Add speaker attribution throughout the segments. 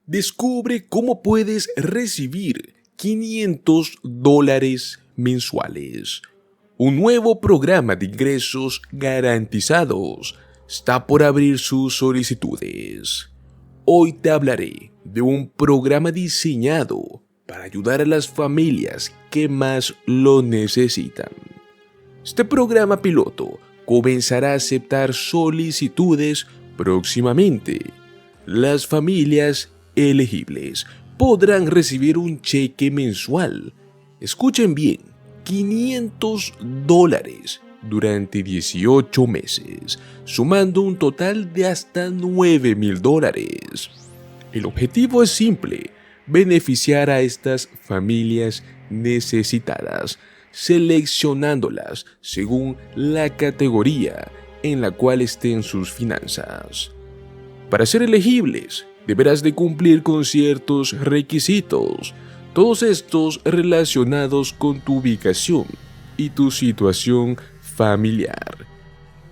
Speaker 1: Descubre cómo puedes recibir $500 mensuales. Un nuevo programa de ingresos garantizados está por abrir sus solicitudes. Hoy te hablaré de un programa diseñado para ayudar a las familias que más lo necesitan. Este programa piloto comenzará a aceptar solicitudes próximamente. Las familias elegibles podrán recibir un cheque mensual. Escuchen bien, $500 durante 18 meses, sumando un total de hasta $9,000. El objetivo es simple: beneficiar a estas familias necesitadas, seleccionándolas según la categoría en la cual estén sus finanzas. Para ser elegibles, deberás de cumplir con ciertos requisitos, todos estos relacionados con tu ubicación y tu situación familiar.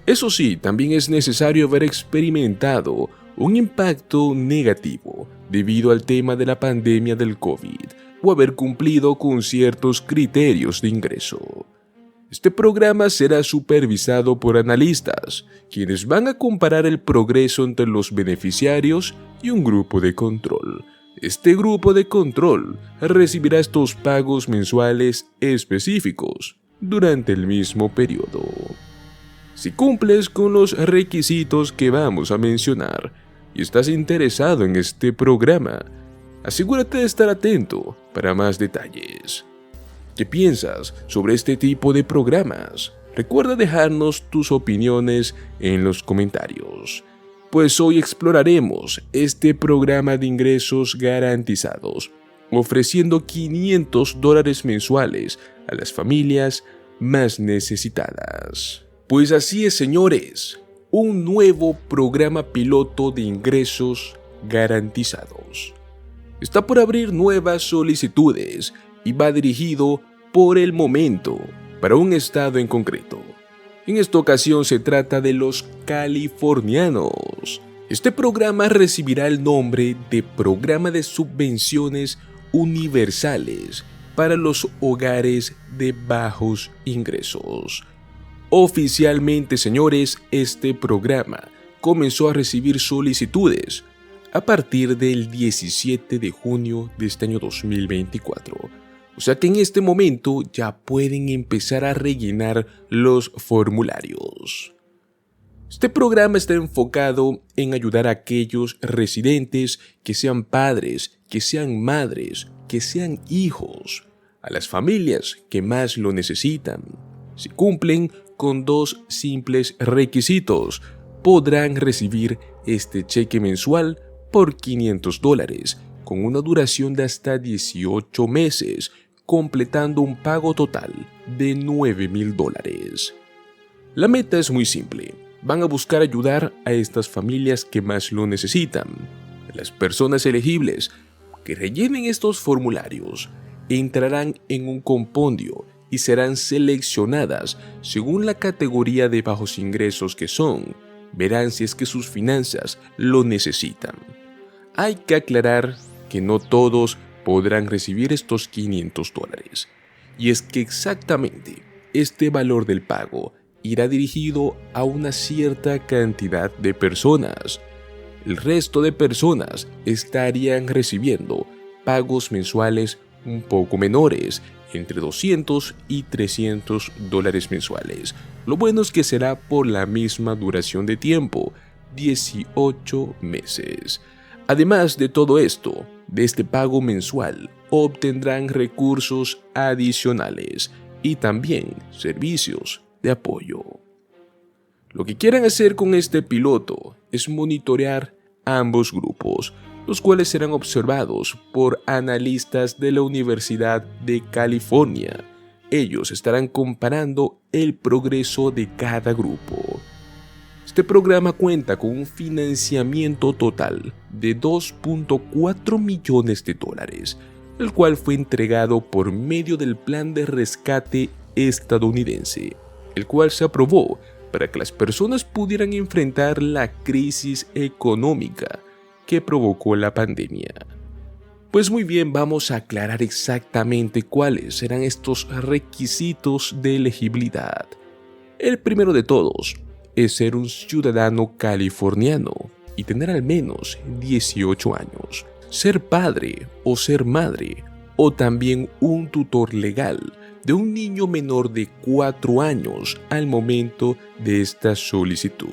Speaker 1: Eso sí, también es necesario haber experimentado un impacto negativo debido al tema de la pandemia del COVID o haber cumplido con ciertos criterios de ingreso. Este programa será supervisado por analistas, quienes van a comparar el progreso entre los beneficiarios y un grupo de control. Este grupo de control recibirá estos pagos mensuales específicos durante el mismo periodo. Si cumples con los requisitos que vamos a mencionar y estás interesado en este programa, asegúrate de estar atento para más detalles. ¿Qué piensas sobre este tipo de programas? Recuerda dejarnos tus opiniones en los comentarios, pues hoy exploraremos este programa de ingresos garantizados, ofreciendo $500 mensuales a las familias más necesitadas. Pues así es, señores, un nuevo programa piloto de ingresos garantizados. Está por abrir nuevas solicitudes y va dirigido por el momento para un estado en concreto. En esta ocasión se trata de los californianos. Este programa recibirá el nombre de Programa de Subvenciones Universales para los Hogares de Bajos Ingresos. Oficialmente, señores, este programa comenzó a recibir solicitudes a partir del 17 de junio de este año 2024. O sea que en este momento ya pueden empezar a rellenar los formularios. Este programa está enfocado en ayudar a aquellos residentes que sean padres, que sean madres, que sean hijos, a las familias que más lo necesitan. Si cumplen con dos simples requisitos, podrán recibir este cheque mensual por $500 con una duración de hasta 18 meses, completando un pago total de $9,000. La meta es muy simple. Van a buscar ayudar a estas familias que más lo necesitan. Las personas elegibles que rellenen estos formularios entrarán en un compendio y serán seleccionadas según la categoría de bajos ingresos que son. Verán si es que sus finanzas lo necesitan. Hay que aclarar que no todos podrán recibir estos $500. Y es que exactamente este valor del pago irá dirigido a una cierta cantidad de personas. El resto de personas estarían recibiendo pagos mensuales un poco menores, entre $200 y $300 mensuales. Lo bueno es que será por la misma duración de tiempo, 18 meses. Además de todo esto, de este pago mensual, obtendrán recursos adicionales y también servicios de apoyo. Lo que quieran hacer con este piloto es monitorear ambos grupos, los cuales serán observados por analistas de la Universidad de California. Ellos estarán comparando el progreso de cada grupo. Este programa cuenta con un financiamiento total de $2.4 millones, el cual fue entregado por medio del Plan de Rescate estadounidense, el cual se aprobó para que las personas pudieran enfrentar la crisis económica que provocó la pandemia. Pues muy bien, vamos a aclarar exactamente cuáles serán estos requisitos de elegibilidad. El primero de todos es ser un ciudadano californiano y tener al menos 18 años, ser padre o ser madre, o también un tutor legal de un niño menor de 4 años al momento de esta solicitud.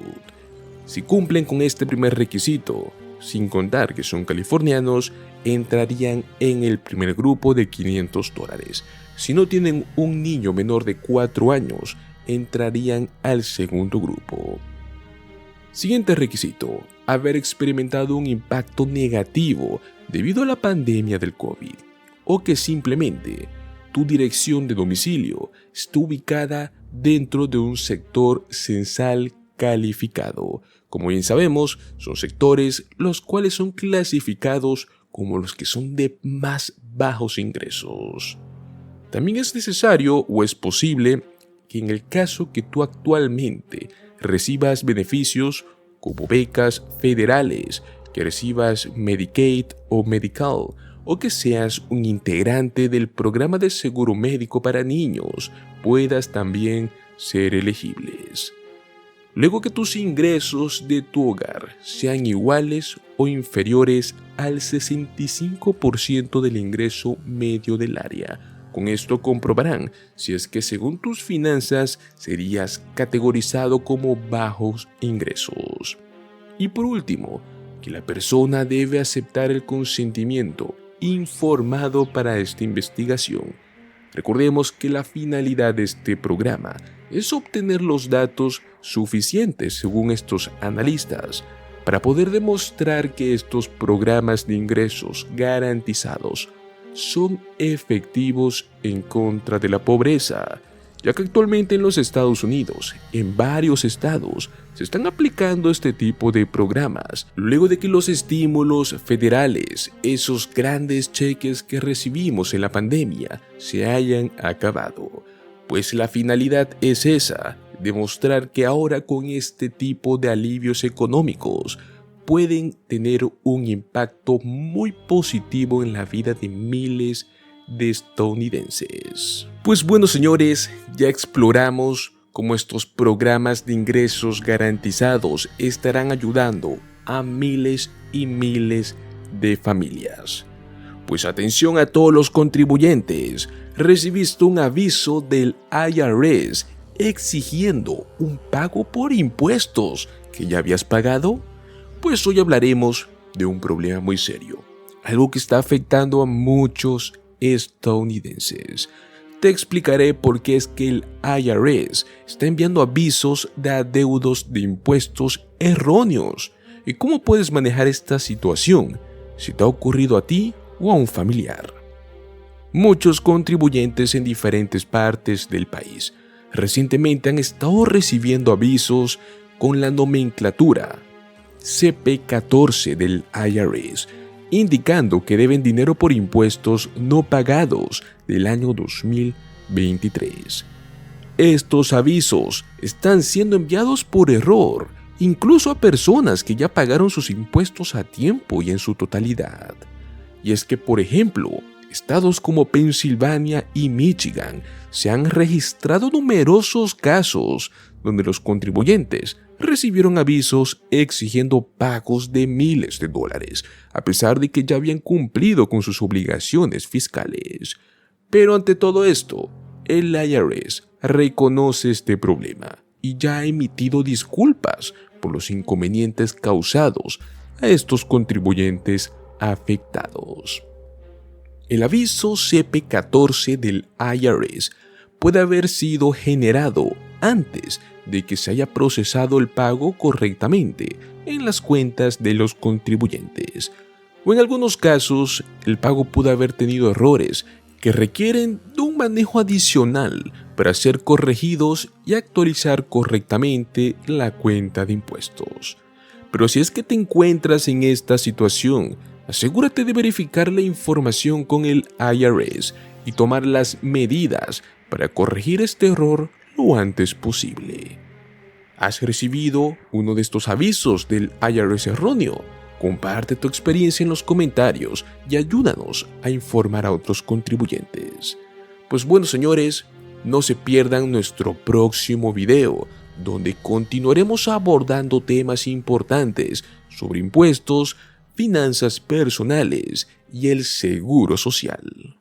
Speaker 1: Si cumplen con este primer requisito, sin contar que son californianos, entrarían en el primer grupo de $500. Si no tienen un niño menor de 4 años, entrarían al segundo grupo. Siguiente requisito: haber experimentado un impacto negativo debido a la pandemia del COVID, o que simplemente tu dirección de domicilio esté ubicada dentro de un sector censal calificado. Como bien sabemos, son sectores los cuales son clasificados como los que son de más bajos ingresos. También es necesario o es posible que en el caso que tú actualmente recibas beneficios como becas federales, que recibas Medicaid o Medi-Cal, o que seas un integrante del programa de seguro médico para niños, puedas también ser elegibles. Luego que tus ingresos de tu hogar sean iguales o inferiores al 65% del ingreso medio del área. Con esto comprobarán si es que según tus finanzas serías categorizado como bajos ingresos. Y por último, que la persona debe aceptar el consentimiento informado para esta investigación. Recordemos que la finalidad de este programa es obtener los datos suficientes según estos analistas para poder demostrar que estos programas de ingresos garantizados son efectivos en contra de la pobreza, ya que actualmente en los Estados Unidos, en varios estados, se están aplicando este tipo de programas, luego de que los estímulos federales, esos grandes cheques que recibimos en la pandemia, se hayan acabado. Pues la finalidad es esa, demostrar que ahora con este tipo de alivios económicos, pueden tener un impacto muy positivo en la vida de miles de estadounidenses. Pues bueno, señores, ya exploramos cómo estos programas de ingresos garantizados estarán ayudando a miles y miles de familias. Pues atención a todos los contribuyentes, recibiste un aviso del IRS exigiendo un pago por impuestos que ya habías pagado. Pues hoy hablaremos de un problema muy serio, algo que está afectando a muchos estadounidenses. Te explicaré por qué es que el IRS está enviando avisos de adeudos de impuestos erróneos y cómo puedes manejar esta situación si te ha ocurrido a ti o a un familiar. Muchos contribuyentes en diferentes partes del país recientemente han estado recibiendo avisos con la nomenclatura CP14 del IRS, indicando que deben dinero por impuestos no pagados del año 2023. Estos avisos están siendo enviados por error, incluso a personas que ya pagaron sus impuestos a tiempo y en su totalidad. Y es que, por ejemplo, estados como Pensilvania y Michigan se han registrado numerosos casos donde los contribuyentes recibieron avisos exigiendo pagos de miles de dólares, a pesar de que ya habían cumplido con sus obligaciones fiscales. Pero ante todo esto, el IRS reconoce este problema y ya ha emitido disculpas por los inconvenientes causados a estos contribuyentes afectados. El aviso CP14 del IRS puede haber sido generado antes de que se haya procesado el pago correctamente en las cuentas de los contribuyentes, o en algunos casos el pago pudo haber tenido errores que requieren de un manejo adicional para ser corregidos y actualizar correctamente la cuenta de impuestos. Pero si es que te encuentras en esta situación, asegúrate de verificar la información con el IRS y tomar las medidas para corregir este error lo antes posible. ¿Has recibido uno de estos avisos del IRS erróneo? Comparte tu experiencia en los comentarios y ayúdanos a informar a otros contribuyentes. Pues bueno, señores, no se pierdan nuestro próximo video, donde continuaremos abordando temas importantes sobre impuestos, finanzas personales y el seguro social.